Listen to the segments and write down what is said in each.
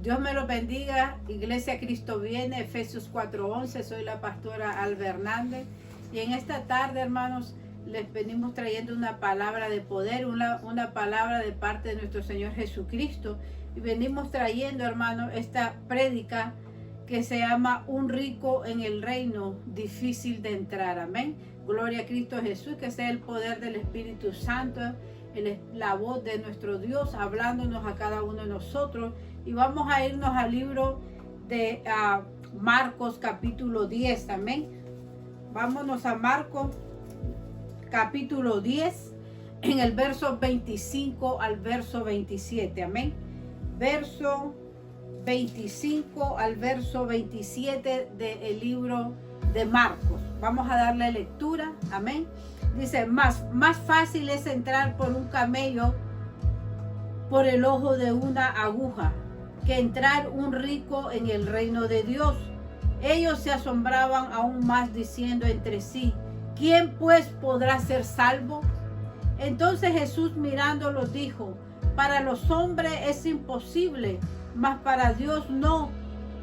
Dios me los bendiga. Iglesia Cristo Viene, Efesios 4:11. Soy la pastora Alba Hernández. Y en esta tarde, hermanos, les venimos trayendo una palabra de poder, una palabra de parte de nuestro Señor Jesucristo. Y venimos trayendo, hermanos, esta prédica que se llama Un rico en el reino, difícil de entrar. Amén. Gloria a Cristo Jesús, que sea el poder del Espíritu Santo, la voz de nuestro Dios hablándonos a cada uno de nosotros. Y vamos a irnos al libro de Marcos capítulo 10. Amén. Vámonos a Marcos capítulo 10 en el verso 25 al verso 27. Amén. Verso 25 al verso 27 del libro de Marcos. Vamos a darle lectura. Amén. Dice, más fácil es entrar por un camello por el ojo de una aguja que entrar un rico en el reino de Dios. Ellos se asombraban aún más diciendo entre sí, ¿quién pues podrá ser salvo? Entonces Jesús mirándolos dijo, para los hombres es imposible, mas para Dios no,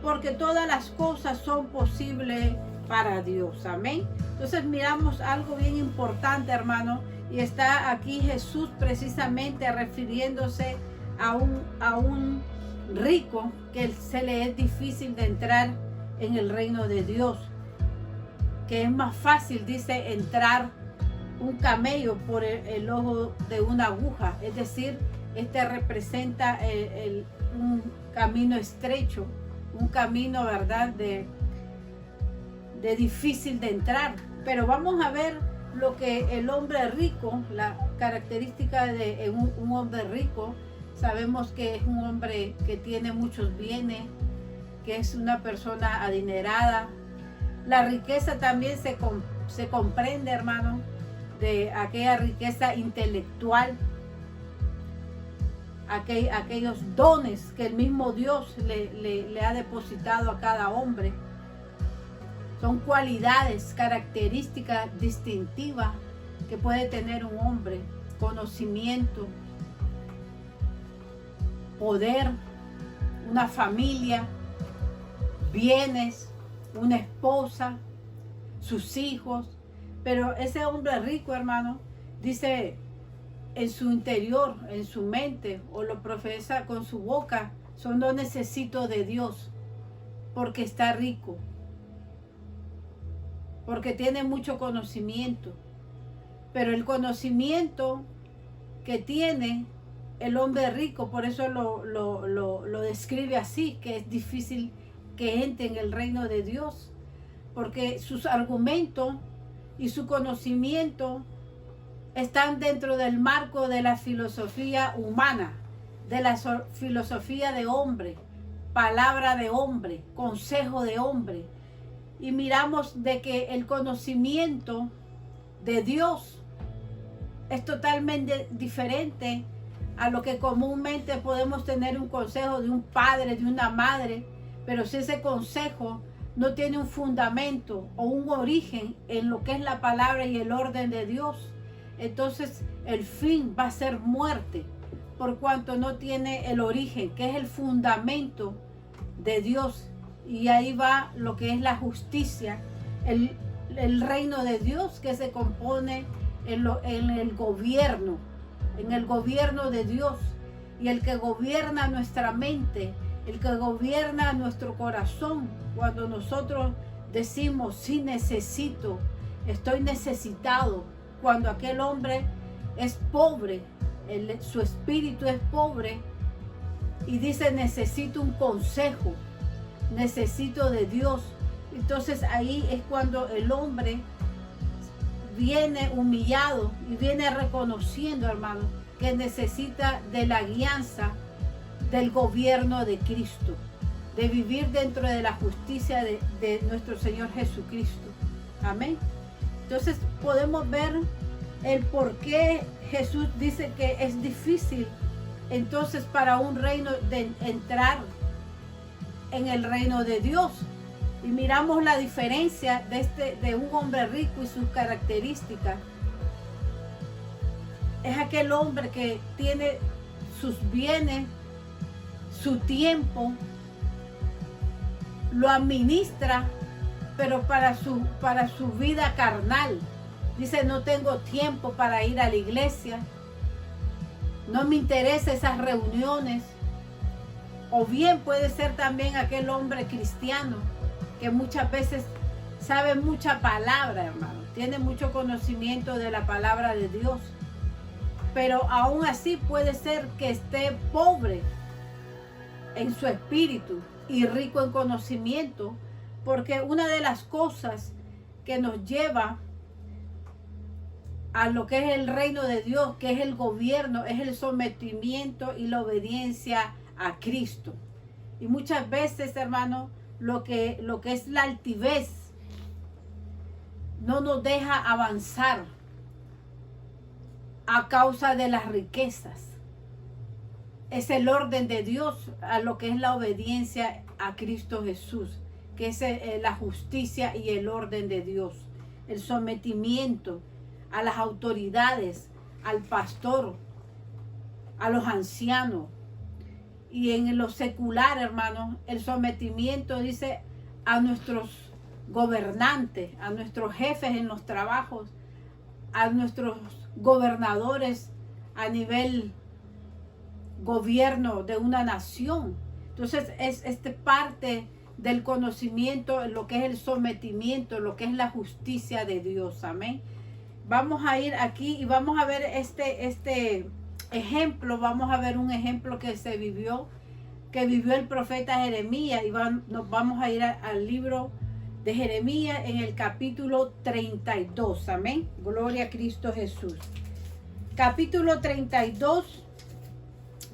porque todas las cosas son posibles para Dios. Amén. Entonces miramos algo bien importante, hermano, y está aquí Jesús precisamente refiriéndose a un rico que se le es difícil de entrar en el reino de Dios, que es más fácil, dice, entrar un camello por el ojo de una aguja, es decir, representa un camino estrecho, un camino, verdad, de difícil de entrar. Pero vamos a ver lo que el hombre rico, la característica de un hombre rico. Sabemos que es un hombre que tiene muchos bienes, que es una persona adinerada. La riqueza también se comprende, hermano, de aquella riqueza intelectual, aquellos dones que el mismo Dios le ha depositado a cada hombre. Son cualidades, características distintivas que puede tener un hombre: conocimiento, poder, una familia, bienes, una esposa, sus hijos. Pero ese hombre rico, hermano, dice en su interior, en su mente, o lo profesa con su boca, no necesito de Dios, porque está rico, porque tiene mucho conocimiento. Pero el conocimiento que tiene el hombre rico, por eso lo describe así, que es difícil que entre en el reino de Dios, porque sus argumentos y su conocimiento están dentro del marco de la filosofía humana, de la filosofía de hombre, palabra de hombre, consejo de hombre. Y miramos de que el conocimiento de Dios es totalmente diferente a lo que comúnmente podemos tener un consejo de un padre, de una madre. Pero si ese consejo no tiene un fundamento o un origen en lo que es la palabra y el orden de Dios, entonces el fin va a ser muerte, por cuanto no tiene el origen, que es el fundamento de Dios. Y ahí va lo que es la justicia, el reino de Dios, que se compone en el gobierno de Dios. Y el que gobierna nuestra mente, el que gobierna nuestro corazón, cuando nosotros decimos, sí necesito, estoy necesitado, cuando aquel hombre es pobre, su espíritu es pobre, y dice, necesito un consejo, necesito de Dios. Entonces ahí es cuando el hombre viene humillado y viene reconociendo, hermano, que necesita de la guianza del gobierno de Cristo, de vivir dentro de la justicia de nuestro Señor Jesucristo. Amén. Entonces podemos ver el por qué Jesús dice que es difícil entonces para un reino de entrar en el reino de Dios. Y miramos la diferencia de un hombre rico y sus características. Es aquel hombre que tiene sus bienes, su tiempo lo administra, pero para su vida carnal. Dice, no tengo tiempo para ir a la iglesia, no me interesan esas reuniones. O bien puede ser también aquel hombre cristiano que muchas veces sabe mucha palabra, hermano, tiene mucho conocimiento de la palabra de Dios, pero aún así puede ser que esté pobre en su espíritu y rico en conocimiento, porque una de las cosas que nos lleva a lo que es el reino de Dios, que es el gobierno, es el sometimiento y la obediencia a Cristo. Y muchas veces, hermano, lo que es la altivez no nos deja avanzar a causa de las riquezas. Es el orden de Dios a lo que es la obediencia a Cristo Jesús, que es la justicia y el orden de Dios, el sometimiento a las autoridades, al pastor, a los ancianos. Y en lo secular, hermano, el sometimiento, dice, a nuestros gobernantes, a nuestros jefes en los trabajos, a nuestros gobernadores a nivel gobierno de una nación. Entonces es parte del conocimiento, lo que es el sometimiento, lo que es la justicia de Dios. Amén. Vamos a ir aquí y vamos a ver este ejemplo. Vamos a ver un ejemplo que vivió el profeta Jeremías, y nos vamos a ir al libro de Jeremías en el capítulo 32. Amén. Gloria a Cristo Jesús. Capítulo 32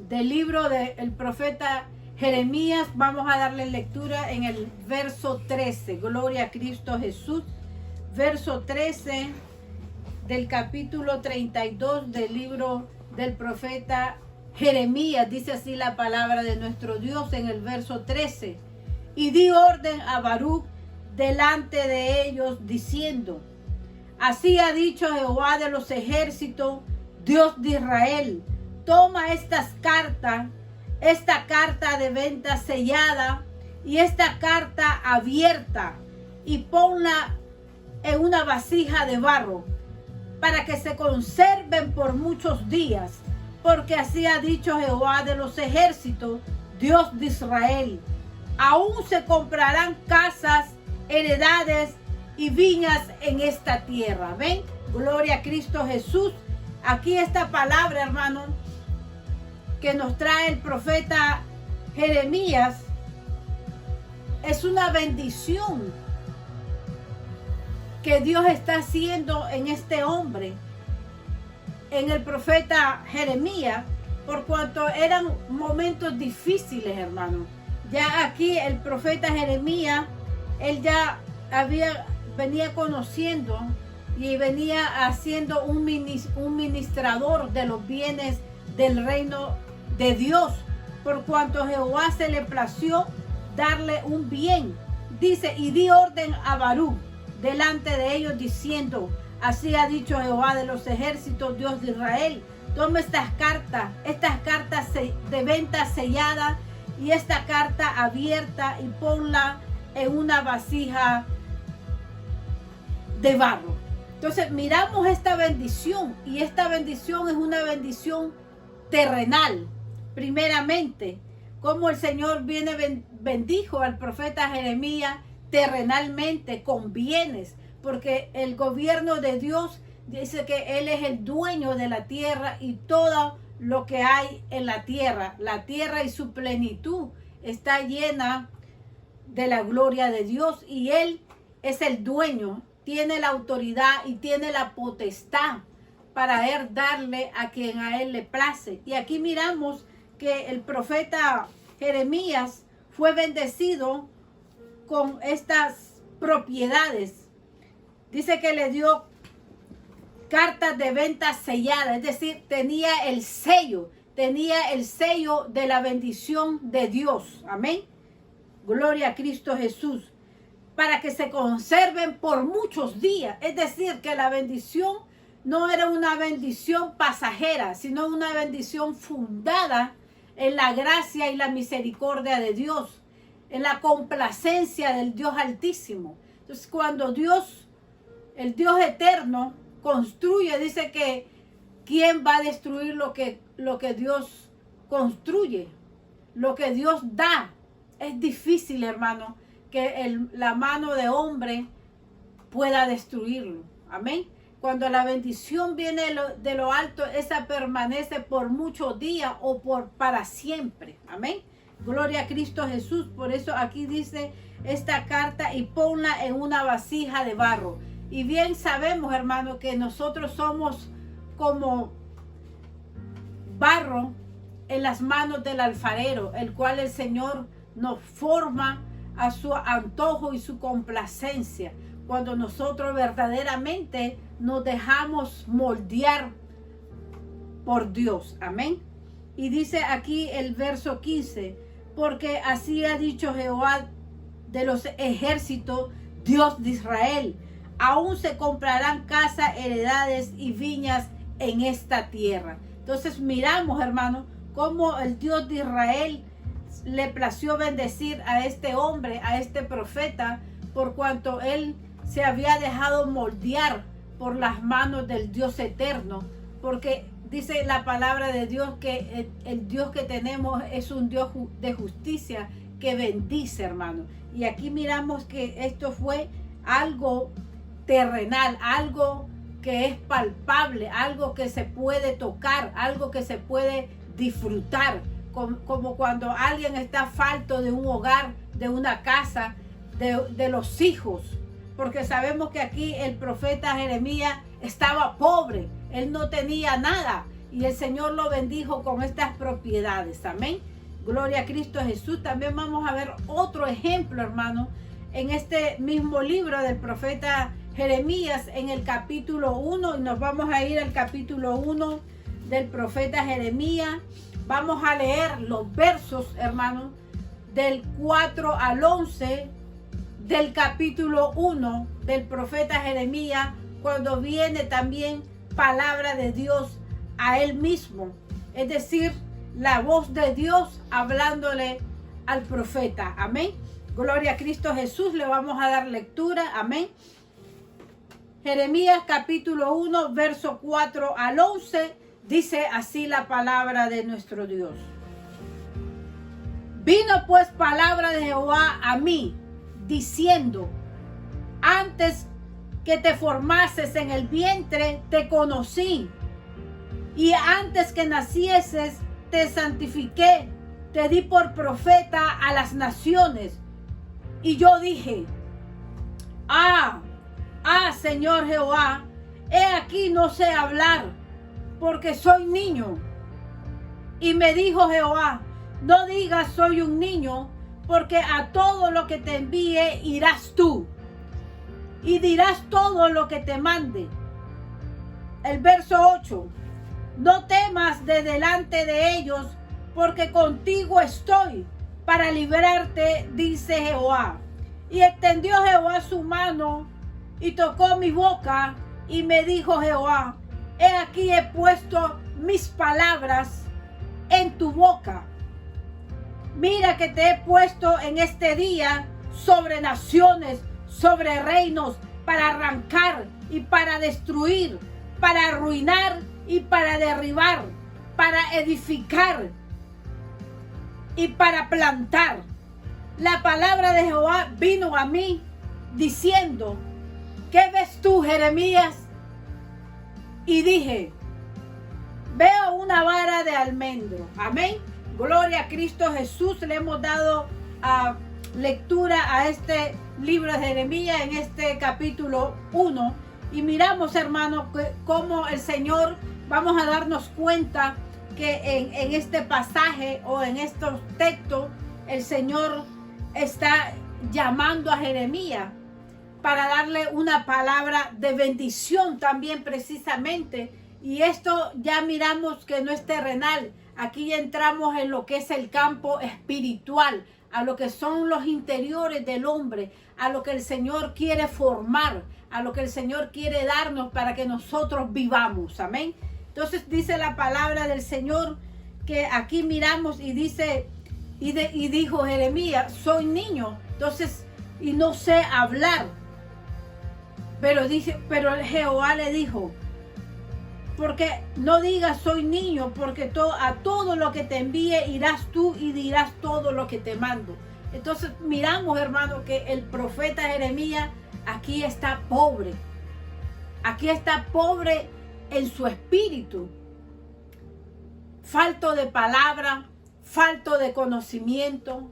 del libro del profeta Jeremías. Vamos a darle lectura en el verso 13. Gloria a Cristo Jesús. Verso 13 del capítulo 32 del libro del profeta Jeremías. Dice así la palabra de nuestro Dios en el verso 13. Y di orden a Baruch delante de ellos, diciendo, así ha dicho Jehová de los ejércitos, Dios de Israel, toma estas cartas, esta carta de venta sellada y esta carta abierta, y ponla en una vasija de barro, para que se conserven por muchos días, porque así ha dicho Jehová de los ejércitos, Dios de Israel, aún se comprarán casas, heredades y viñas en esta tierra. ¿Ven? Gloria a Cristo Jesús. Aquí esta palabra, hermano, que nos trae el profeta Jeremías, es una bendición que Dios está haciendo en este hombre, en el profeta Jeremías, por cuanto eran momentos difíciles, hermano. Ya aquí el profeta Jeremías, él ya venía conociendo y venía haciendo un ministrador de los bienes del reino de Dios, por cuanto Jehová se le plació darle un bien. Dice, y di orden a Baruch delante de ellos, diciendo, así ha dicho Jehová de los ejércitos, Dios de Israel, toma estas cartas de venta sellada y esta carta abierta, y ponla en una vasija de barro. Entonces miramos esta bendición, y esta bendición es una bendición terrenal. Primeramente, como el Señor bendijo al profeta Jeremías terrenalmente con bienes, porque el gobierno de Dios dice que Él es el dueño de la tierra y todo lo que hay en la tierra y su plenitud está llena de la gloria de Dios, y Él es el dueño, tiene la autoridad y tiene la potestad para Él darle a quien a Él le place. Y aquí miramos que el profeta Jeremías fue bendecido con estas propiedades. Dice que le dio cartas de venta selladas, es decir, tenía el sello de la bendición de Dios. Amén. Gloria a Cristo Jesús. Para que se conserven por muchos días. Es decir, que la bendición no era una bendición pasajera, sino una bendición fundada en la gracia y la misericordia de Dios, en la complacencia del Dios Altísimo. Entonces, cuando Dios, el Dios eterno, construye, dice que ¿quién va a destruir lo que Dios construye? Lo que Dios da. Es difícil, hermano, que la mano de hombre pueda destruirlo. Amén. Cuando la bendición viene de lo alto, esa permanece por muchos días o para siempre. Amén. Gloria a Cristo Jesús. Por eso aquí dice esta carta: y ponla en una vasija de barro. Y bien sabemos, hermano, que nosotros somos como barro en las manos del alfarero, el cual el Señor nos forma a su antojo y su complacencia, cuando nosotros verdaderamente nos dejamos moldear por Dios. Amén. Y dice aquí el verso 15: porque así ha dicho Jehová de los ejércitos, Dios de Israel, aún se comprarán casas, heredades y viñas en esta tierra. Entonces miramos, hermano, cómo el Dios de Israel le plació bendecir a este hombre, a este profeta, por cuanto él se había dejado moldear por las manos del Dios eterno. Porque dice la palabra de Dios que el Dios que tenemos es un Dios de justicia que bendice, hermano. Y aquí miramos que esto fue algo terrenal, algo que es palpable, algo que se puede tocar, algo que se puede disfrutar, como cuando alguien está falto de un hogar, de una casa, de los hijos, porque sabemos que aquí el profeta Jeremías estaba pobre, él no tenía nada, y el Señor lo bendijo con estas propiedades. Amén. Gloria a Cristo Jesús. También vamos a ver otro ejemplo, hermano, en este mismo libro del profeta Jeremías, en el capítulo 1, y nos vamos a ir al capítulo 1 del profeta Jeremías. Vamos a leer los versos, hermanos, del 4 al 11 del capítulo 1 del profeta Jeremías, cuando viene también palabra de Dios a él mismo, es decir, la voz de Dios hablándole al profeta. Amén. Gloria a Cristo Jesús. Le vamos a dar lectura. Amén. Jeremías capítulo 1, verso 4 al 11, dice así la palabra de nuestro Dios. Vino pues palabra de Jehová a mí, diciendo: antes que te formases en el vientre, te conocí, y antes que nacieses, te santifiqué, te di por profeta a las naciones. Y yo dije: Señor Jehová, he aquí no sé hablar, porque soy niño. Y me dijo Jehová: no digas soy un niño, porque a todo lo que te envíe irás tú, y dirás todo lo que te mande. El verso 8: no temas de delante de ellos, porque contigo estoy para librarte, dice Jehová. Y extendió Jehová su mano y tocó mi boca, y me dijo Jehová: he aquí he puesto mis palabras en tu boca. Mira que te he puesto en este día sobre naciones, sobre reinos, para arrancar y para destruir, para arruinar y para derribar, para edificar y para plantar. La palabra de Jehová vino a mí diciendo: ¿qué ves tú, Jeremías? Y dije: veo una vara de almendro. Amén. Gloria a Cristo Jesús. Le hemos dado lectura a este libro de Jeremías en este capítulo 1. Y miramos, hermanos, cómo el Señor, vamos a darnos cuenta que en este pasaje o en estos textos, el Señor está llamando a Jeremías para darle una palabra de bendición también, precisamente. Y esto ya miramos que no es terrenal. Aquí ya entramos en lo que es el campo espiritual, a lo que son los interiores del hombre, a lo que el Señor quiere formar, a lo que el Señor quiere darnos para que nosotros vivamos. Amén. Entonces dice la palabra del Señor que aquí miramos y dice, y dijo Jeremías, soy niño, entonces, y no sé hablar. Pero Jehová le dijo, porque no digas soy niño, porque a todo lo que te envíe irás tú y dirás todo lo que te mando. Entonces miramos, hermano, que el profeta Jeremías aquí está pobre. Aquí está pobre en su espíritu. Falto de palabra, falto de conocimiento,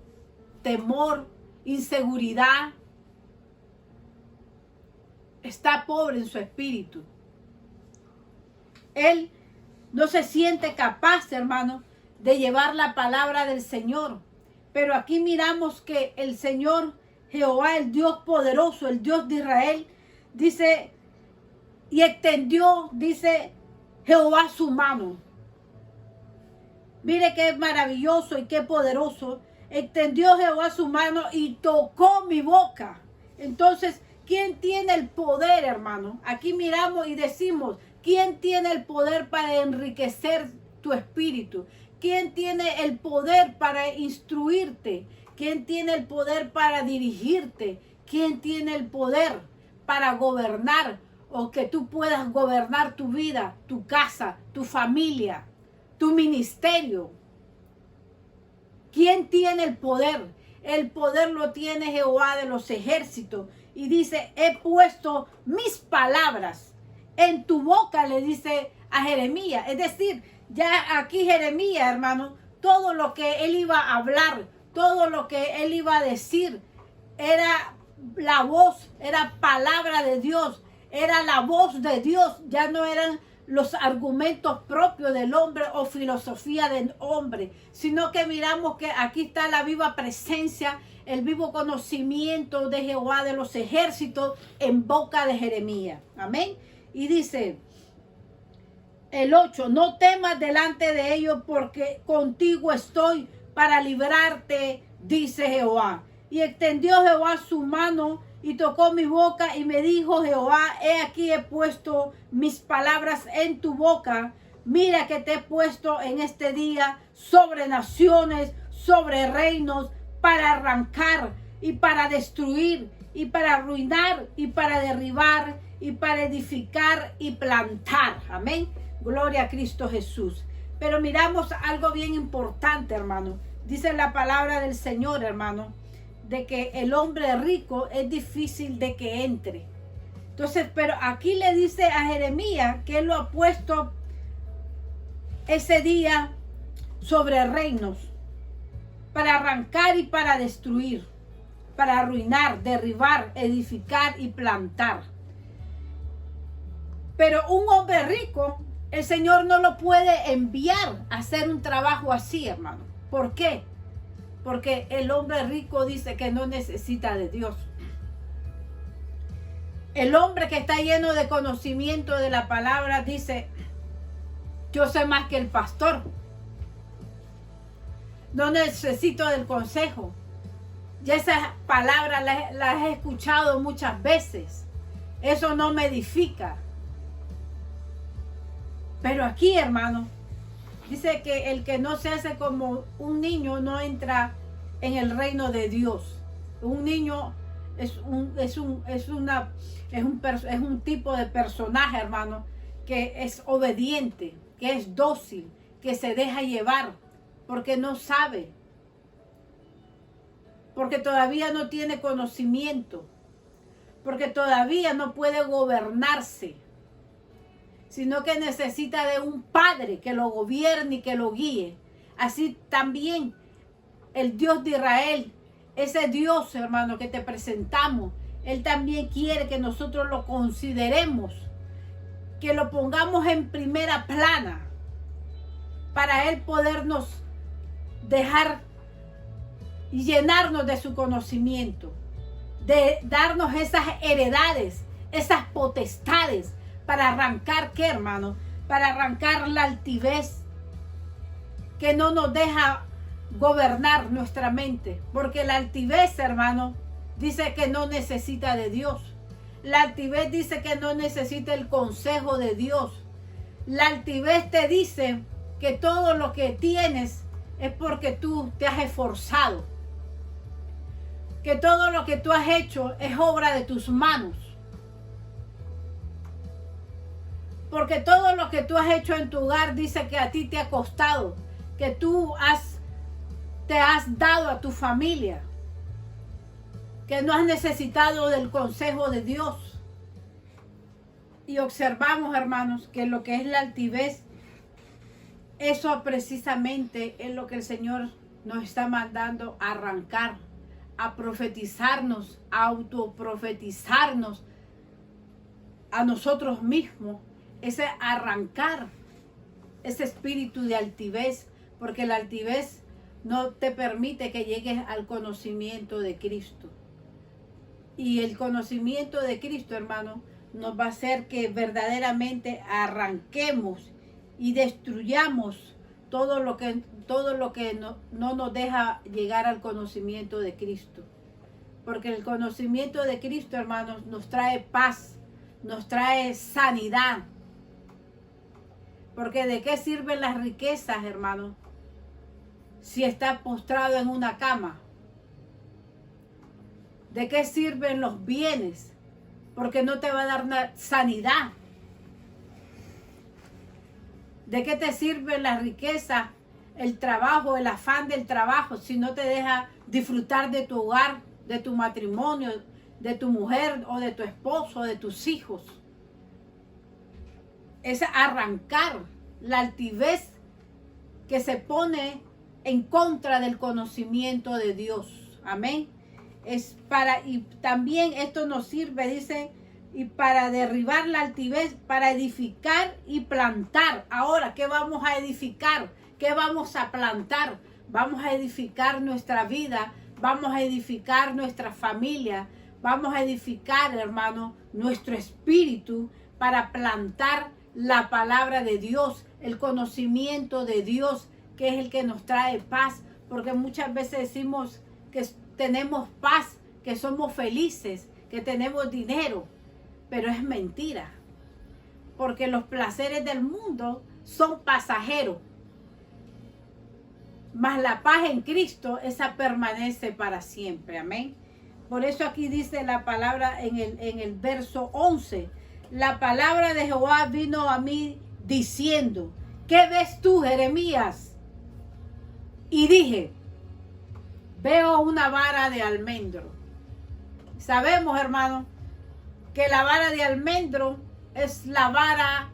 temor, inseguridad. Está pobre en su espíritu. Él no se siente capaz, hermano, de llevar la palabra del Señor. Pero aquí miramos que el Señor, Jehová, el Dios poderoso, el Dios de Israel, dice, y extendió, dice Jehová, su mano. Mire qué maravilloso y qué poderoso. Extendió Jehová su mano y tocó mi boca. Entonces, ¿quién tiene el poder, hermano? Aquí miramos y decimos, ¿quién tiene el poder para enriquecer tu espíritu? ¿Quién tiene el poder para instruirte? ¿Quién tiene el poder para dirigirte? ¿Quién tiene el poder para gobernar o que tú puedas gobernar tu vida, tu casa, tu familia, tu ministerio? ¿Quién tiene el poder? El poder lo tiene Jehová de los ejércitos. Y dice, he puesto mis palabras en tu boca, le dice a Jeremías. Es decir, ya aquí Jeremías, hermano, todo lo que él iba a hablar, todo lo que él iba a decir, era la voz, era palabra de Dios, era la voz de Dios, ya no eran los argumentos propios del hombre o filosofía del hombre, sino que miramos que aquí está la viva presencia, el vivo conocimiento de Jehová de los ejércitos en boca de Jeremías. Amén. Y dice el 8, no temas delante de ellos porque contigo estoy para librarte, dice Jehová. Y extendió Jehová su mano y tocó mi boca y me dijo Jehová, he aquí he puesto mis palabras en tu boca. Mira que te he puesto en este día sobre naciones, sobre reinos, para arrancar y para destruir y para arruinar y para derribar y para edificar y plantar. Amén. Gloria a Cristo Jesús. Pero miramos algo bien importante, hermano. Dice la palabra del Señor, hermano, de que el hombre rico es difícil de que entre. Entonces, pero aquí le dice a Jeremías que él lo ha puesto ese día sobre reinos, para arrancar y para destruir, para arruinar, derribar, edificar y plantar. Pero un hombre rico, el Señor no lo puede enviar a hacer un trabajo así, hermano. ¿Por qué? Porque el hombre rico dice que no necesita de Dios. El hombre que está lleno de conocimiento de la palabra dice, yo sé más que el pastor. No necesito del consejo. Ya esas palabras las he escuchado muchas veces. Eso no me edifica. Pero aquí, hermano, dice que el que no se hace como un niño no entra en el reino de Dios. Un niño es un tipo de personaje, hermano, que es obediente, que es dócil, que se deja llevar, porque no sabe, porque todavía no tiene conocimiento, porque todavía no puede gobernarse, sino que necesita de un padre que lo gobierne y que lo guíe. Así también el Dios de Israel, ese Dios, hermano, que te presentamos, Él también quiere que nosotros lo consideremos, que lo pongamos en primera plana, para Él podernos dejar y llenarnos de su conocimiento, de darnos esas heredades, esas potestades, para arrancar, ¿qué, hermano? Para arrancar la altivez que no nos deja gobernar nuestra mente. Porque la altivez, hermano, dice que no necesita de Dios. La altivez dice que no necesita el consejo de Dios. La altivez te dice que todo lo que tienes es porque tú te has esforzado, que todo lo que tú has hecho es obra de tus manos, porque todo lo que tú has hecho en tu hogar dice que a ti te ha costado, que te has dado a tu familia, que no has necesitado del consejo de Dios. Y observamos, hermanos, que lo que es la altivez, eso precisamente es lo que el Señor nos está mandando a arrancar, a profetizarnos, a autoprofetizarnos a nosotros mismos, ese arrancar ese espíritu de altivez, porque la altivez no te permite que llegues al conocimiento de Cristo. Y el conocimiento de Cristo, hermano, nos va a hacer que verdaderamente arranquemos y destruyamos todo lo que no nos deja llegar al conocimiento de Cristo. Porque el conocimiento de Cristo, hermanos, nos trae paz, nos trae sanidad. Porque ¿de qué sirven las riquezas, hermano, si estás postrado en una cama? ¿De qué sirven los bienes? Porque no te va a dar sanidad. ¿De qué te sirve la riqueza, el trabajo, el afán del trabajo, si no te deja disfrutar de tu hogar, de tu matrimonio, de tu mujer o de tu esposo, de tus hijos? Es arrancar la altivez que se pone en contra del conocimiento de Dios. Amén. Y también esto nos sirve, dice, y para derribar la altivez, para edificar y plantar. Ahora, ¿qué vamos a edificar? ¿Qué vamos a plantar? Vamos a edificar nuestra vida, vamos a edificar nuestra familia, vamos a edificar, hermano, nuestro espíritu para plantar la palabra de Dios, el conocimiento de Dios, que es el que nos trae paz, porque muchas veces decimos que tenemos paz, que somos felices, que tenemos dinero, pero es mentira, porque los placeres del mundo son pasajeros, mas la paz en Cristo, esa permanece para siempre. Amén. Por eso aquí dice la palabra en el verso 11, la palabra de Jehová vino a mí diciendo, ¿qué ves tú, Jeremías? Y dije, veo una vara de almendro. Sabemos, hermano, que la vara de almendro es la vara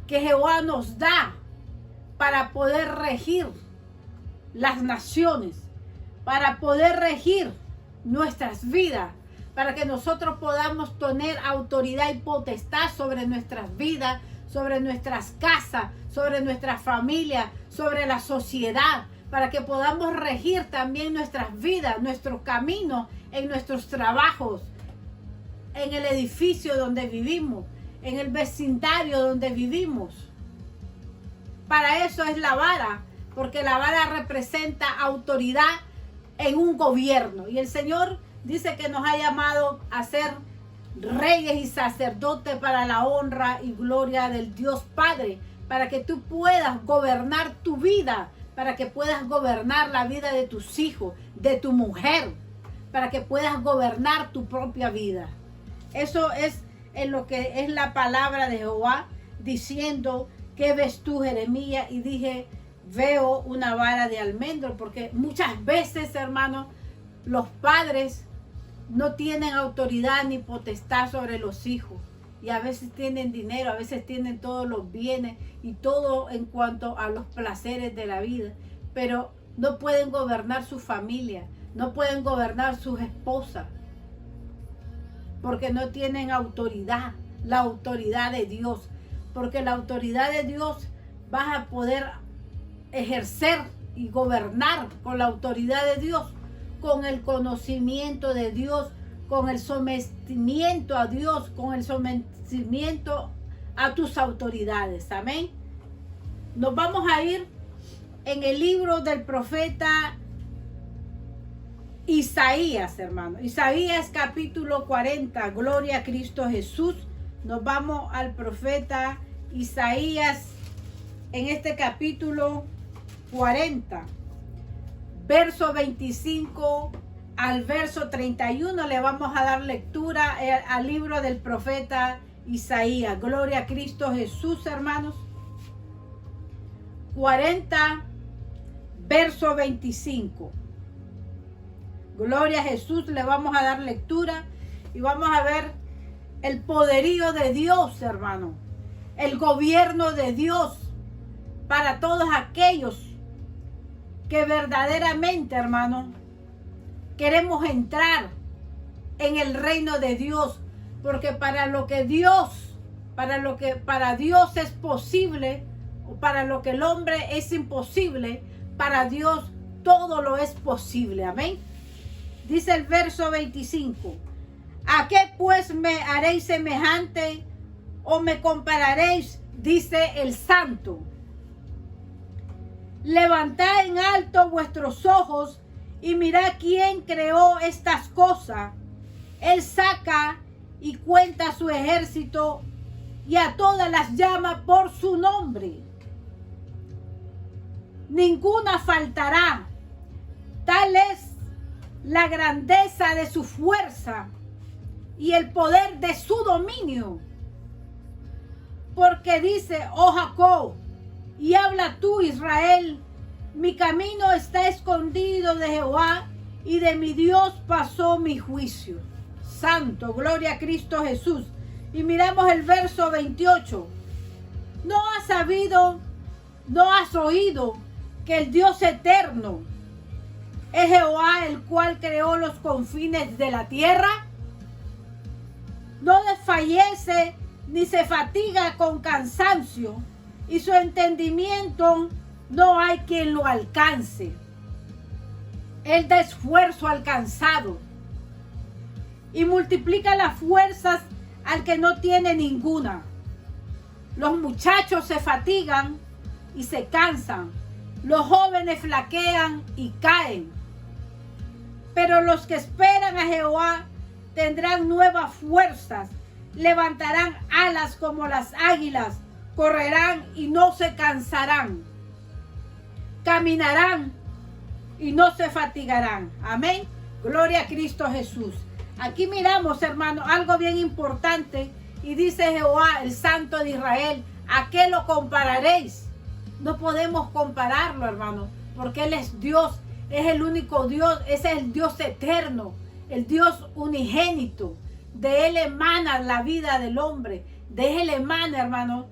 que Jehová nos da para poder regir las naciones, para poder regir nuestras vidas, para que nosotros podamos tener autoridad y potestad sobre nuestras vidas, sobre nuestras casas, sobre nuestra familia, sobre la sociedad, para que podamos regir también nuestras vidas, nuestros caminos, en nuestros trabajos, en el edificio donde vivimos, en el vecindario donde vivimos. Para eso es la vara, porque la vara representa autoridad en un gobierno. Y el Señor dice que nos ha llamado a ser reyes y sacerdotes para la honra y gloria del Dios Padre, para que tú puedas gobernar tu vida, para que puedas gobernar la vida de tus hijos, de tu mujer, para que puedas gobernar tu propia vida. Eso es en lo que es la palabra de Jehová, diciendo, ¿qué ves tú, Jeremías? Y dije, veo una vara de almendro, porque muchas veces, hermanos, los padres no tienen autoridad ni potestad sobre los hijos, y a veces tienen dinero, a veces tienen todos los bienes y todo en cuanto a los placeres de la vida, pero no pueden gobernar su familia, no pueden gobernar sus esposas, porque no tienen autoridad, la autoridad de Dios, porque la autoridad de Dios vas a poder ejercer y gobernar con la autoridad de Dios, con el conocimiento de Dios, con el sometimiento a Dios, con el sometimiento a tus autoridades. Amén. Nos vamos a ir en el libro del profeta Isaías, hermano. Isaías capítulo 40, gloria a Cristo Jesús. Nos vamos al profeta Isaías en este capítulo 40, verso 25 al verso 31, le vamos a dar lectura al libro del profeta Isaías. Gloria a Cristo Jesús, hermanos. 40, verso 25. Gloria a Jesús, le vamos a dar lectura y vamos a ver el poderío de Dios, hermano. El gobierno de Dios para todos aquellos que verdaderamente, hermano, queremos entrar en el reino de Dios, porque para Dios es posible, o para lo que el hombre es imposible, para Dios todo lo es posible. Amén. Dice el verso 25: ¿a qué pues me haréis semejante o me compararéis? Dice el Santo. Levantad en alto vuestros ojos y mirad quién creó estas cosas. Él saca y cuenta su ejército y a todas las llama por su nombre. Ninguna faltará. Tal es la grandeza de su fuerza y el poder de su dominio. Porque dice, oh Jacob, y habla tú, Israel, mi camino está escondido de Jehová, y de mi Dios pasó mi juicio. Santo, gloria a Cristo Jesús. Y miramos el verso 28. ¿No has sabido, no has oído que el Dios eterno es Jehová, el cual creó los confines de la tierra? No desfallece ni se fatiga con cansancio, y su entendimiento no hay quien lo alcance. Él da esfuerzo al cansado y multiplica las fuerzas al que no tiene ninguna. Los muchachos se fatigan y se cansan. Los jóvenes flaquean y caen. Pero los que esperan a Jehová tendrán nuevas fuerzas. Levantarán alas como las águilas. Correrán y no se cansarán. Caminarán y no se fatigarán. Amén. Gloria a Cristo Jesús. Aquí miramos, hermano, algo bien importante. Y dice Jehová, el Santo de Israel, ¿a qué lo compararéis? No podemos compararlo, hermano, porque Él es Dios, es el único Dios, ese es el Dios eterno, el Dios unigénito. De Él emana la vida del hombre, de Él emana, hermano,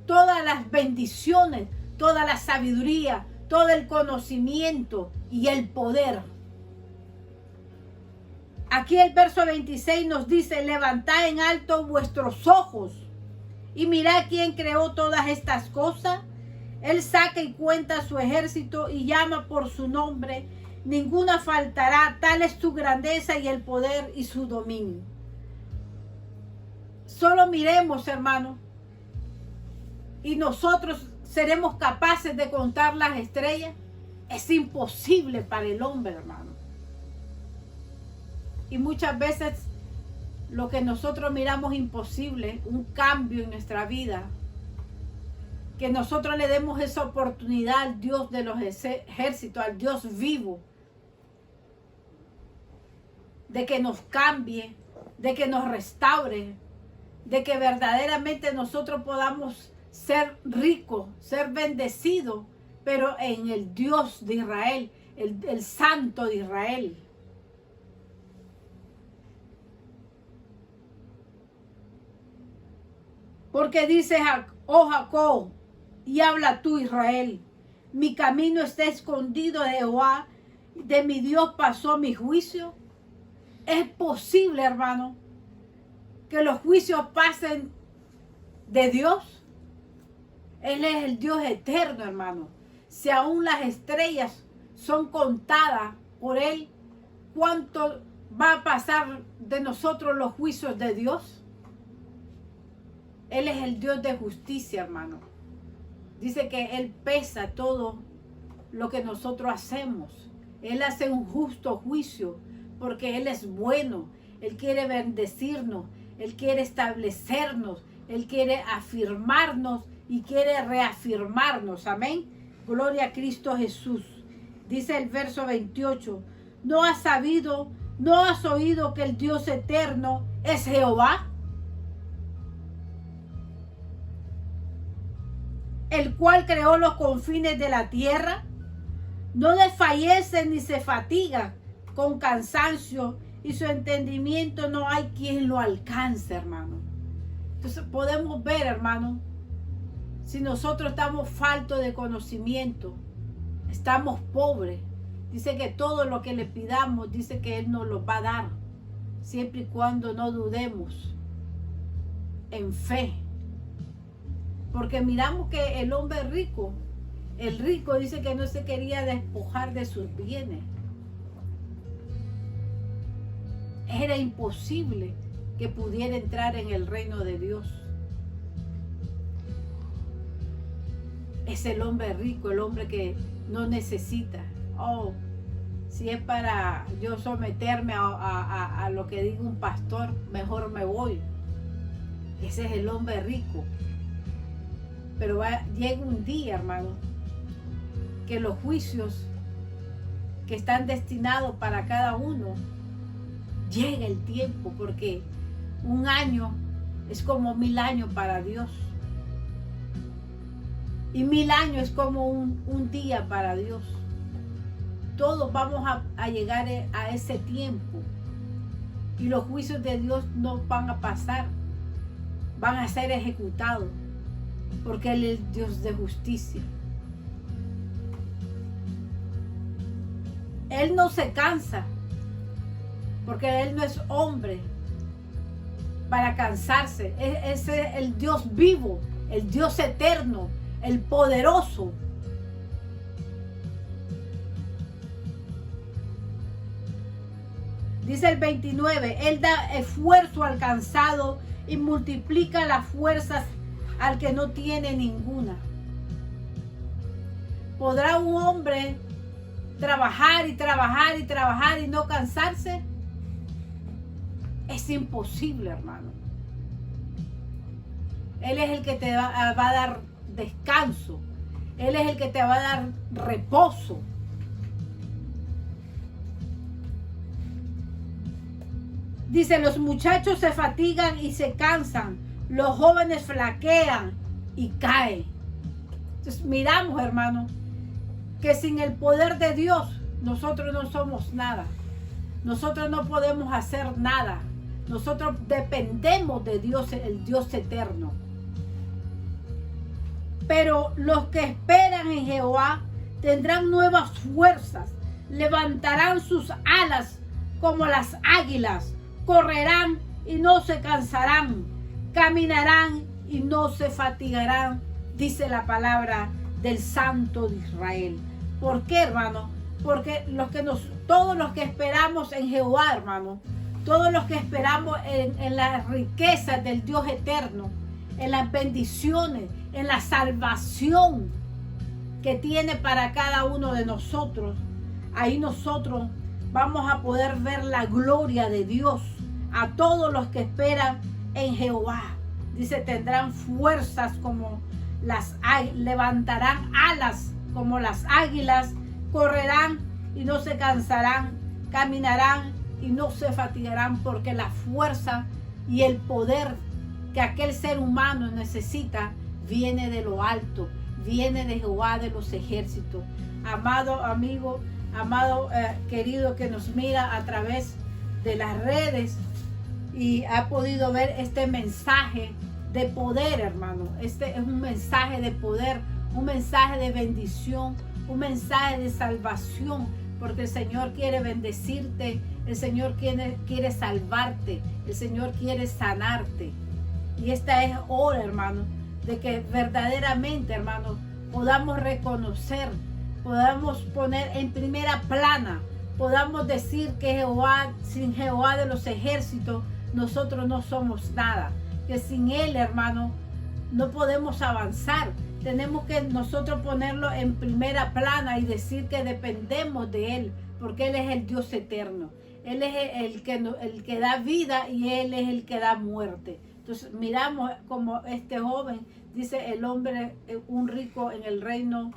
todas las bendiciones, toda la sabiduría, todo el conocimiento y el poder. Aquí el verso 26 nos dice, levantad en alto vuestros ojos y mirad quién creó todas estas cosas. Él saca y cuenta su ejército y llama por su nombre. Ninguna faltará, tal es su grandeza y el poder y su dominio. Solo miremos, hermano, y nosotros seremos capaces de contar las estrellas. Es imposible para el hombre, hermano. Y muchas veces lo que nosotros miramos imposible, un cambio en nuestra vida, que nosotros le demos esa oportunidad al Dios de los ejércitos, al Dios vivo, de que nos cambie, de que nos restaure, de que verdaderamente nosotros podamos ser ricos, ser bendecidos, pero en el Dios de Israel, el Santo de Israel. Porque dice, oh Jacob, y habla tú, Israel, mi camino está escondido de Jehová, de mi Dios pasó mi juicio. Es posible, hermano, que los juicios pasen de Dios. Él es el Dios eterno, hermano. Si aún las estrellas son contadas por Él, ¿cuánto va a pasar de nosotros los juicios de Dios? Él es el Dios de justicia, hermano. Dice que Él pesa todo lo que nosotros hacemos. Él hace un justo juicio porque Él es bueno. Él quiere bendecirnos. Él quiere establecernos. Él quiere afirmarnos y quiere reafirmarnos. Amén. Gloria a Cristo Jesús. Dice el verso 28, ¿no has sabido, no has oído que el Dios eterno es Jehová? El cual creó los confines de la tierra. No desfallece ni se fatiga con cansancio, y su entendimiento no hay quien lo alcance, hermano. Entonces podemos ver, hermano, si nosotros estamos faltos de conocimiento, estamos pobres. Dice que todo lo que le pidamos, dice que Él nos lo va a dar, siempre y cuando no dudemos en fe. Porque miramos que el hombre rico, el rico dice que no se quería despojar de sus bienes. Era imposible que pudiera entrar en el reino de Dios. Es el hombre rico, el hombre que no necesita. Oh, si es para yo someterme a lo que diga un pastor, mejor me voy. Ese es el hombre rico. Pero llega un día, hermano, que los juicios que están destinados para cada uno, llega el tiempo, porque un año es como 1000 años para Dios. Y 1000 años es como un día para Dios. Todos vamos a llegar a ese tiempo. Y los juicios de Dios no van a pasar. Van a ser ejecutados. Porque Él es Dios de justicia. Él no se cansa. Porque Él no es hombre para cansarse. Ese es el Dios vivo, el Dios eterno, el poderoso. Dice el 29, Él da esfuerzo al cansado y multiplica las fuerzas al que no tiene ninguna. ¿Podrá un hombre trabajar y trabajar y trabajar y no cansarse? Es imposible, hermano. Él es el que te va a dar descanso. Él es el que te va a dar reposo. Dice, los muchachos se fatigan y se cansan. Los jóvenes flaquean y caen. Entonces miramos, hermano, que sin el poder de Dios nosotros no somos nada. Nosotros no podemos hacer nada. Nosotros dependemos de Dios, el Dios eterno. Pero los que esperan en Jehová tendrán nuevas fuerzas, levantarán sus alas como las águilas, correrán y no se cansarán, caminarán y no se fatigarán, dice la palabra del Santo de Israel. ¿Por qué, hermano? Porque todos los que esperamos en Jehová, hermano, todos los que esperamos en las riquezas del Dios eterno, en las bendiciones, en la salvación que tiene para cada uno de nosotros, ahí nosotros vamos a poder ver la gloria de Dios. A todos los que esperan en Jehová, dice, tendrán fuerzas como las águilas, levantarán alas como las águilas, correrán y no se cansarán, caminarán y no se fatigarán, porque la fuerza y el poder que aquel ser humano necesita viene de lo alto, viene de Jehová de los ejércitos. Amado amigo, amado querido que nos mira a través de las redes y ha podido ver este mensaje de poder, hermano. Este es un mensaje de poder, un mensaje de bendición, un mensaje de salvación, porque el Señor quiere bendecirte, el Señor quiere salvarte, el Señor quiere sanarte. Y esta es hora, hermano, de que verdaderamente, hermano, podamos reconocer, podamos poner en primera plana, podamos decir que Jehová, sin Jehová de los ejércitos, nosotros no somos nada, que sin Él, hermano, no podemos avanzar. Tenemos que nosotros ponerlo en primera plana y decir que dependemos de Él, porque Él es el Dios eterno. Él es el que da vida y Él es el que da muerte. Entonces miramos como este joven Dice el hombre, un rico en el reino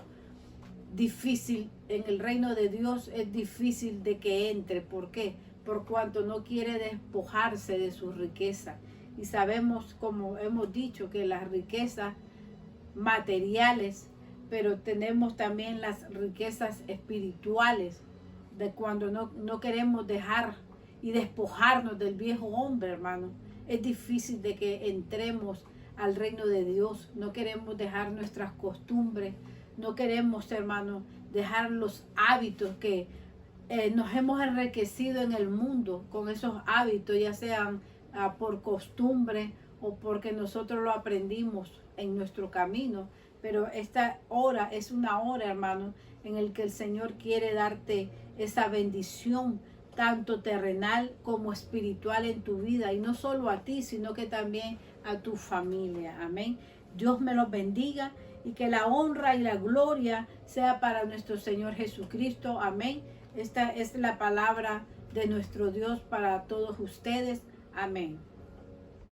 difícil, en el reino de Dios es difícil de que entre. ¿Por qué? Por cuanto no quiere despojarse de su riqueza. Y sabemos, como hemos dicho, que las riquezas materiales, pero tenemos también las riquezas espirituales, de cuando no queremos dejar y despojarnos del viejo hombre, hermano. Es difícil de que entremos al reino de Dios. No queremos dejar nuestras costumbres, no queremos, hermano, dejar los hábitos que nos hemos enriquecido en el mundo con esos hábitos, ya sean por costumbre o porque nosotros lo aprendimos en nuestro camino. Pero esta hora es una hora, hermano, en el que el Señor quiere darte esa bendición, tanto terrenal como espiritual en tu vida, y no solo a ti, sino que también a tu familia. Amén. Dios me los bendiga y que la honra y la gloria sea para nuestro Señor Jesucristo. Amén. Esta es la palabra de nuestro Dios para todos ustedes. Amén.